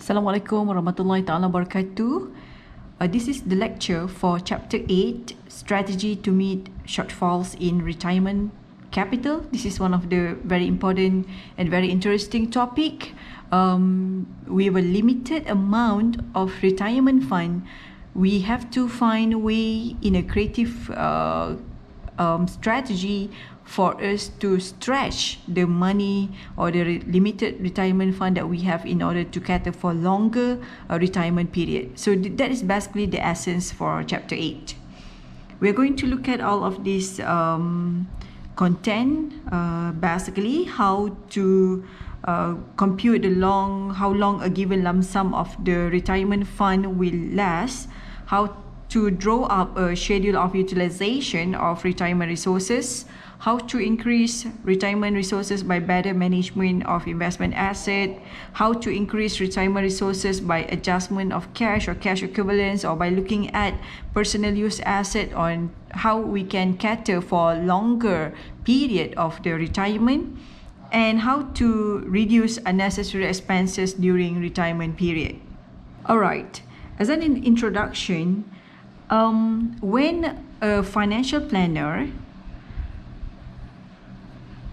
Assalamualaikum warahmatullahi ta'ala wabarakatuh. This is the lecture for Chapter 8, Strategy to Meet Shortfalls in Retirement Capital. This is one of the very important and very interesting topic. We have a limited amount of retirement fund. We have to find a way in a creative strategy for us to stretch the money or the limited retirement fund that we have in order to cater for longer retirement period. So that is basically the essence for Chapter 8. We're going to look at all of this content, basically how to compute how long a given lump sum of the retirement fund will last, how to draw up a schedule of utilization of retirement resources, how to increase retirement resources by better management of investment asset, how to increase retirement resources by adjustment of cash or cash equivalents, or by looking at personal use asset on how we can cater for longer period of the retirement, and how to reduce unnecessary expenses during retirement period. Alright, as an introduction, when a financial planner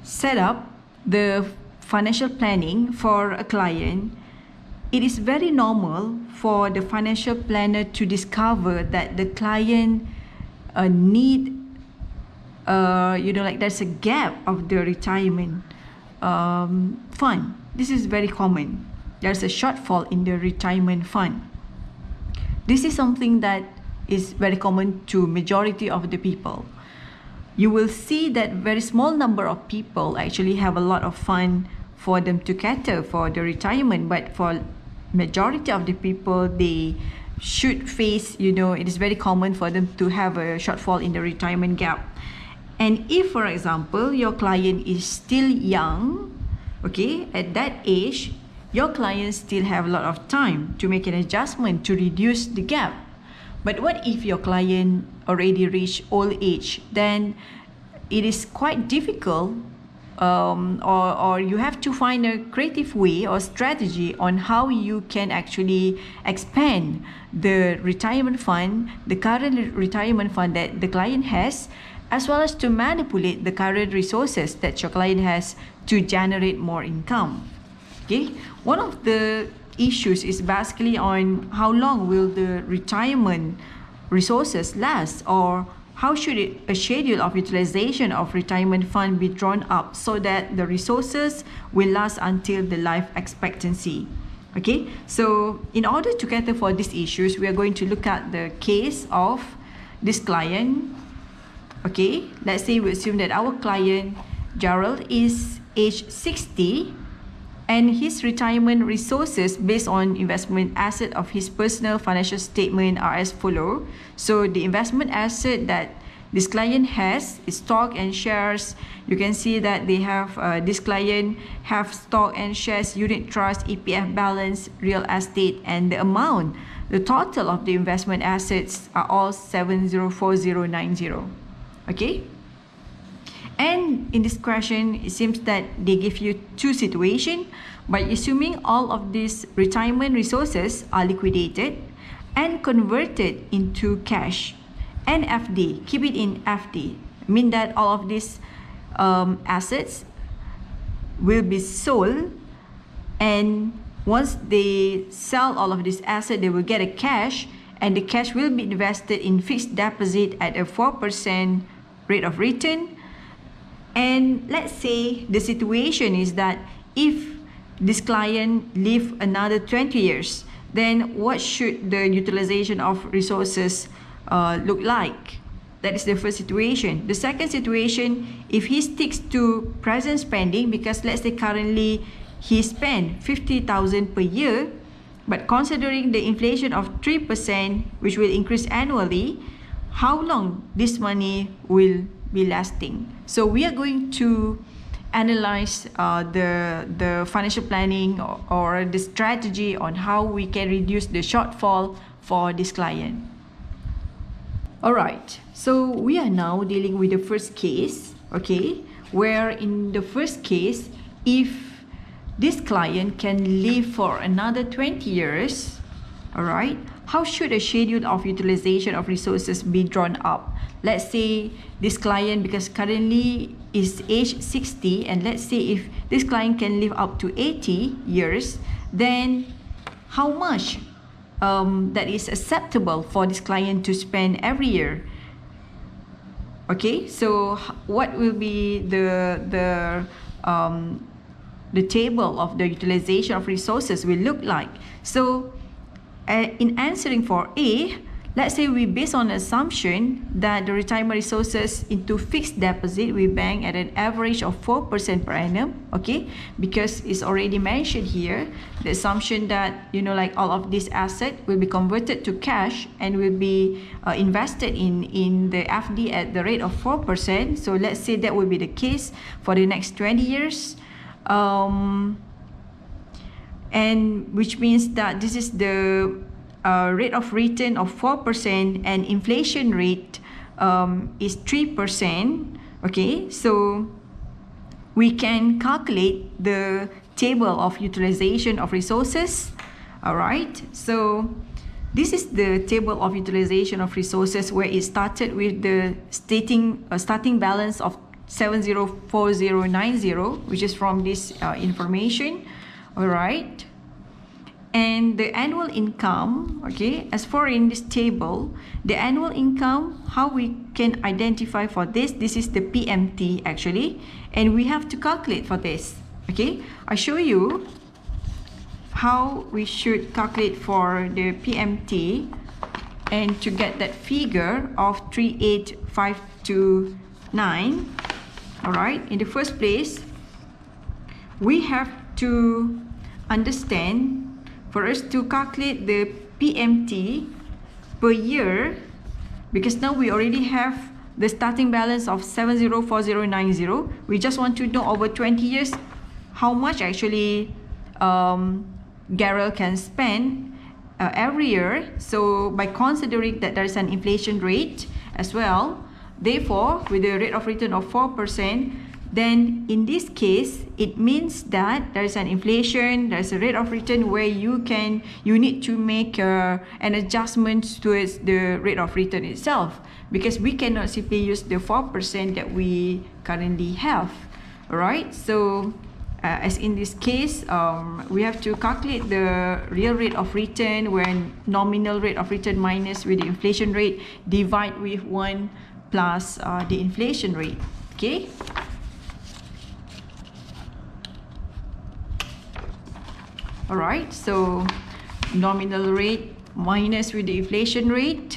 set up the financial planning for a client, it is very normal for the financial planner to discover that the client need there's a gap of the retirement fund. This is very common. There's a shortfall in the retirement fund. This is something that is very common to majority of the people. You will see that very small number of people actually have a lot of fund for them to cater for the retirement, but for majority of the people, they should face, it is very common for them to have a shortfall in the retirement gap. And if, for example, your client is still young, okay, at that age, your clients still have a lot of time to make an adjustment to reduce the gap. But what if your client already reached old age? Then it is quite difficult, or you have to find a creative way or strategy on how you can actually expand the retirement fund, the current retirement fund that the client has, as well as to manipulate the current resources that your client has to generate more income. Okay, one of the issues is basically on how long will the retirement resources last, or how should a schedule of utilization of retirement fund be drawn up so that the resources will last until the life expectancy. Okay, so in order to cater for these issues, we are going to look at the case of this client. Okay, let's say we assume that our client Gerald is age 60, and his retirement resources based on investment asset of his personal financial statement are as follow. So the investment asset that this client has is stock and shares. You can see that they have this client have stock and shares, unit trust, EPF balance, real estate, and the amount, the total of the investment assets are all 704090. Okay. And in this question, it seems that they give you two situations. By assuming all of these retirement resources are liquidated and converted into cash and FD, keep it in FD, mean that all of these assets will be sold, and once they sell all of this asset, they will get a cash, and the cash will be invested in fixed deposit at a 4% rate of return. And let's say the situation is that if this client live another 20 years, then what should the utilization of resources look like? That is the first situation. The second situation, if he sticks to present spending, because let's say currently he spend 50,000 per year, but considering the inflation of 3%, which will increase annually, how long this money will be lasting? So we are going to analyze the financial planning or the strategy on how we can reduce the shortfall for this client. Alright, so we are now dealing with the first case, okay, where in the first case, if this client can live for another 20 years, all right, how should a schedule of utilization of resources be drawn up? Let's say this client, because currently is age 60, and let's say if this client can live up to 80 years, then how much that is acceptable for this client to spend every year? Okay, so what will be the table of the utilization of resources will look like? So in answering for A, let's say we base on assumption that the retirement resources into fixed deposit we bank at an average of 4% per annum, okay? Because it's already mentioned here, the assumption that, you know, like all of this asset will be converted to cash and will be invested in the FD at the rate of 4%. So let's say that will be the case for the next 20 years. And which means that this is the rate of return of 4% and inflation rate is 3%. Okay, so we can calculate the table of utilization of resources. All right, so this is the table of utilization of resources where it started with the starting balance of 704090, which is from this information. All right, and the annual income, okay, as for in this table, the annual income, how we can identify for this is the PMT actually, and we have to calculate for this. Okay, I show you how we should calculate for the PMT, and to get that figure of 38529. All right, in the first place, we have to understand, for us to calculate the PMT per year, because now we already have the starting balance of 704090. We just want to know over 20 years how much actually Garrel can spend every year. So by considering that there is an inflation rate as well, therefore with the rate of return of 4%, then in this case it means that there is an inflation, there is a rate of return where you need to make an adjustment towards the rate of return itself, because we cannot simply use the 4% that we currently have. All right, so as in this case, we have to calculate the real rate of return, when nominal rate of return minus with the inflation rate, divide with 1 plus the inflation rate. Okay, all right, so nominal rate minus with the inflation rate,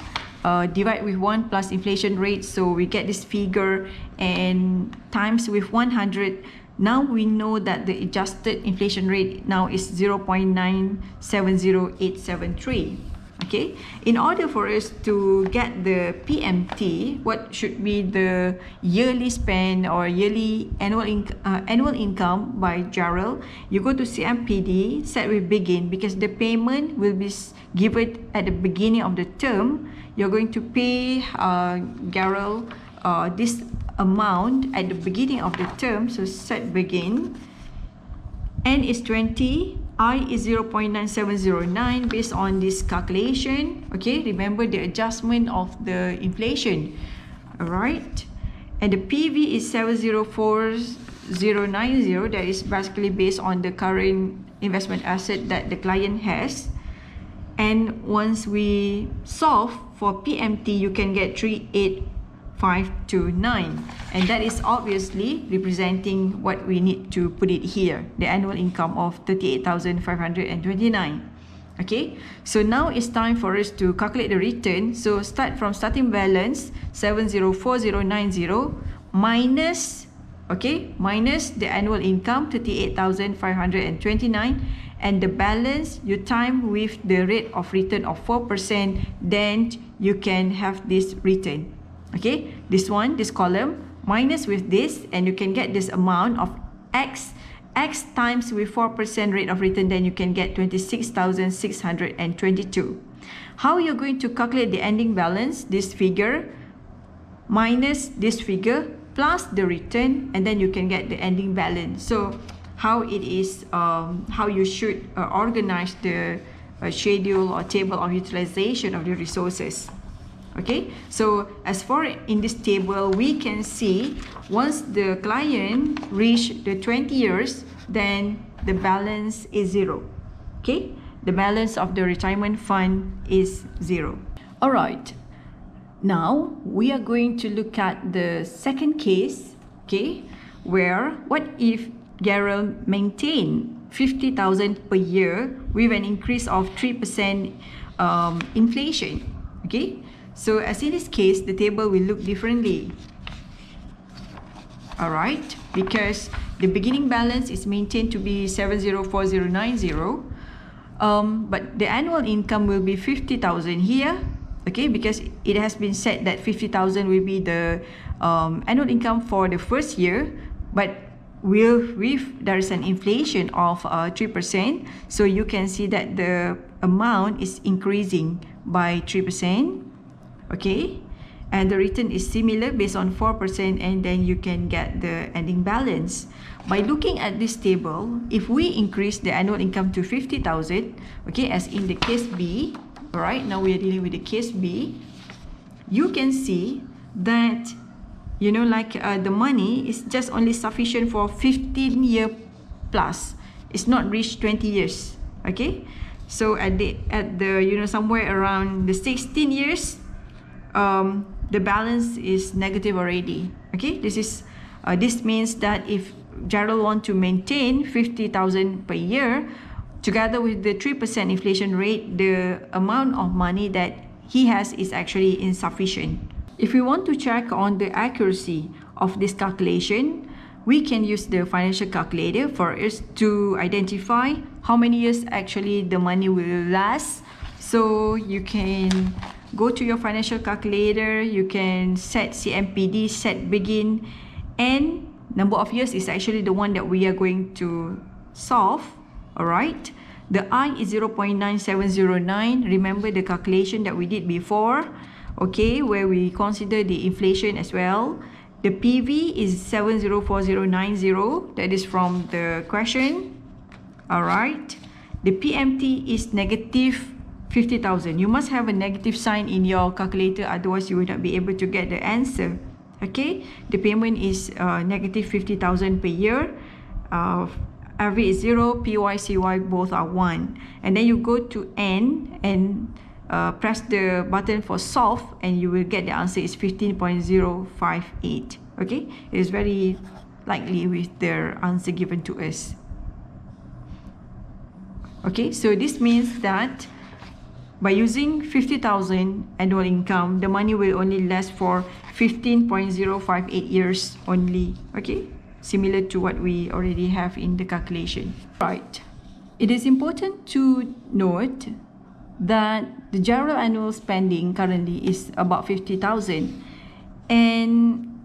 divide with 1 plus inflation rate, so we get this figure, and times with 100. Now we know that the adjusted inflation rate now is 0.970873. Okay, in order for us to get the PMT, what should be the yearly spend or yearly annual income by Jarrell? You go to CMPD, set with begin, because the payment will be given at the beginning of the term. You're going to pay Garrel this amount at the beginning of the term. So set begin, N is 20, I is 0.9709 based on this calculation. Okay, remember the adjustment of the inflation. All right, and the PV is 704090. That is basically based on the current investment asset that the client has. And once we solve for PMT, you can get 38529, and that is obviously representing what we need to put it here, the annual income of 38,529. Okay, so now it's time for us to calculate the return. So start from starting balance 704090 minus, okay, minus the annual income 38,529, and the balance you time with the rate of return of 4%, then you can have this return. Okay, this one, this column, minus with this, and you can get this amount of x times with 4% rate of return, then you can get 26,622. How you're going to calculate the ending balance? This figure minus this figure plus the return, and then you can get the ending balance. So how it is, how you should organize the schedule or table of utilization of the resources. Okay, so as for in this table, we can see once the client reach the 20 years, then the balance is 0. Okay, the balance of the retirement fund is 0. All right, now we are going to look at the second case, okay, where what if Gerald maintained 50,000 per year with an increase of 3% inflation. Okay, so as in this case, the table will look differently. All right, because the beginning balance is maintained to be 704090, but the annual income will be 50,000 here. Okay, because it has been said that 50,000 will be the annual income for the first year, but there is an inflation of 3%, so you can see that the amount is increasing by 3%. Okay, and the return is similar based on 4%, and then you can get the ending balance. By looking at this table, if we increase the annual income to 50,000, okay, as in the case B, all right, now we are dealing with the case B, you can see that, you know, like the money is just only sufficient for 15 years plus. It's not reached 20 years. Okay, so at the you know, somewhere around the 16 years, the balance is negative already. Okay, this means that if Gerald want to maintain 50,000 per year, together with the 3% inflation rate, the amount of money that he has is actually insufficient. If we want to check on the accuracy of this calculation, we can use the financial calculator for us to identify how many years actually the money will last. So you can go to your financial calculator, you can set CMPD, set begin, and number of years is actually the one that we are going to solve. All right, the I is 0.9709. Remember the calculation that we did before, okay, where we consider the inflation as well. The PV is 704090, that is from the question. All right, the PMT is negative 50,000. You must have a negative sign in your calculator, otherwise you will not be able to get the answer. Okay, the payment is negative 50,000 per year. RV is 0, PYCY both are 1. And then you go to N and press the button for solve, and you will get the answer is 15.058. Okay, it is very likely with the answer given to us. Okay, so this means that by using 50,000 annual income, the money will only last for 15.058 years only. Okay, similar to what we already have in the calculation. Right, it is important to note that the general annual spending currently is about 50,000, and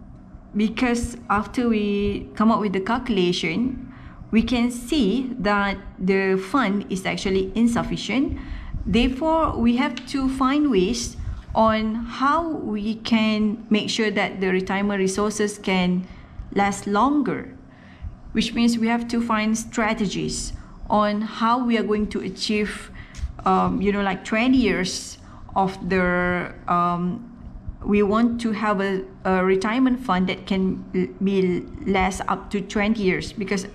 because after we come up with the calculation, we can see that the fund is actually insufficient. Therefore, we have to find ways on how we can make sure that the retirement resources can last longer, which means we have to find strategies on how we are going to achieve, you know, like 20 years of the, we want to have a retirement fund that can be last up to 20 years, because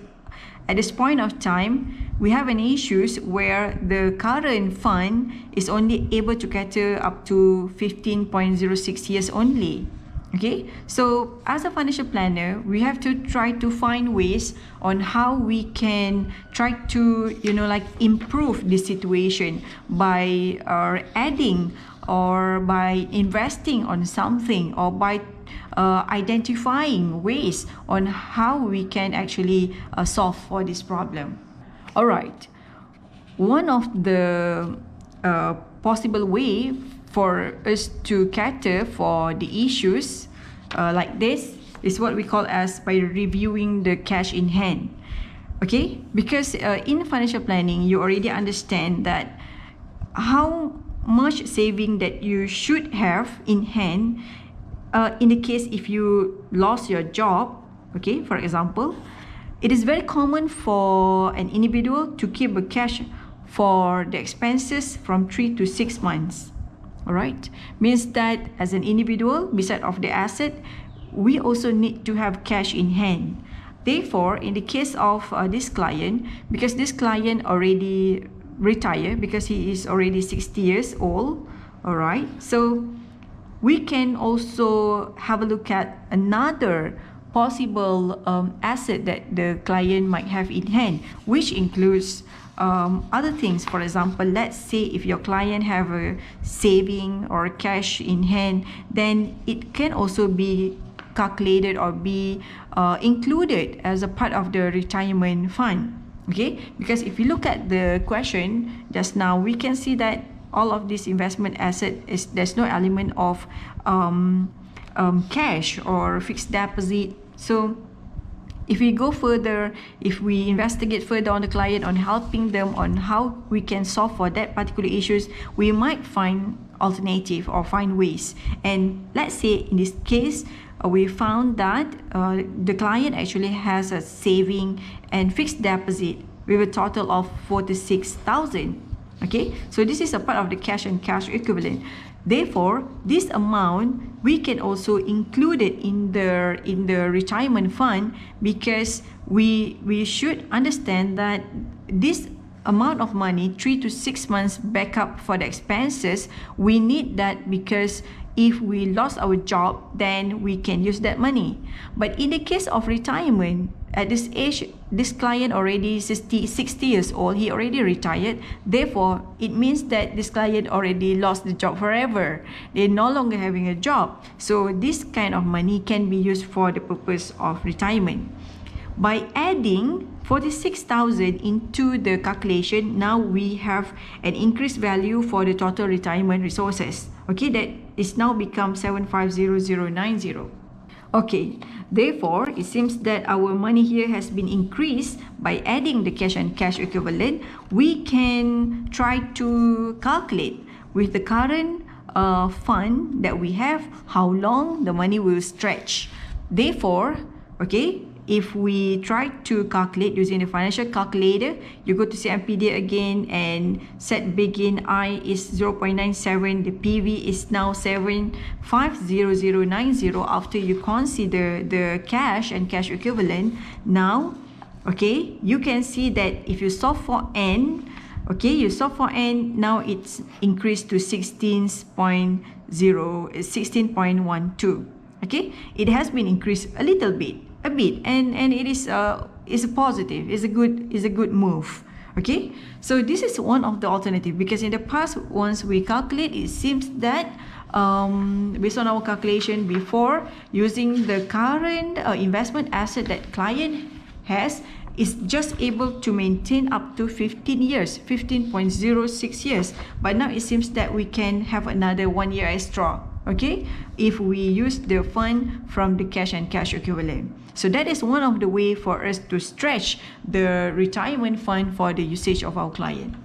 at this point of time, we have an issues where the current fund is only able to cater up to 15.06 years only. Okay, so as a financial planner, we have to try to find ways on how we can try to, you know, like improve the situation by adding or by investing on something, or by identifying ways on how we can actually solve for this problem. All right, one of the possible way for us to cater for the issues like this is what we call as by reviewing the cash in hand. Okay, because in financial planning, you already understand that how much saving that you should have in hand in the case if you lost your job. Okay, for example, It is very common for an individual to keep a cash for the expenses from 3 to 6 months. Alright, means that as an individual, beside of the asset, we also need to have cash in hand. Therefore, in the case of this client, because this client already retired, because he is already 60 years old, alright, so we can also have a look at another possible asset that the client might have in hand, which includes other things. For example, let's say if your client have a saving or cash in hand, then it can also be calculated or be included as a part of the retirement fund. Okay, because if you look at the question just now, we can see that all of this investment asset is, there's no element of cash or fixed deposit. So if we go further, if we investigate further on the client, on helping them on how we can solve for that particular issues, we might find alternative or find ways. And let's say in this case, we found that the client actually has a saving and fixed deposit with a total of 46,000. Okay, so this is a part of the cash and cash equivalent. Therefore, this amount we can also include it in the retirement fund, because we should understand that this amount of money, 3 to 6 months backup for the expenses, we need that, because if we lost our job, then we can use that money. But in the case of retirement, at this age, this client already 60 years old, he already retired. Therefore, it means that this client already lost the job forever. They're no longer having a job. So this kind of money can be used for the purpose of retirement. By adding 46,000 into the calculation, now we have an increased value for the total retirement resources. Okay, that is now become 750090. Okay, therefore, it seems that our money here has been increased. By adding the cash and cash equivalent, we can try to calculate with the current fund that we have, how long the money will stretch. Therefore, okay, if we try to calculate using the financial calculator, you go to CMPD again and set begin I is 0.97, the PV is now 750090 after you consider the cash and cash equivalent. Now, okay, you can see that if you solve for N, okay, you solve for N, now it's increased to 16.12. Okay, it has been increased a little bit, and it is a positive, is a good move. Okay, so this is one of the alternative, because in the past, once we calculate, it seems that based on our calculation before, using the current investment asset that client has, is just able to maintain up to 15 years, 15.06 years. But now it seems that we can have another 1 year extra, okay, if we use the fund from the cash and cash equivalent. So that is one of the way for us to stretch the retirement fund for the usage of our client.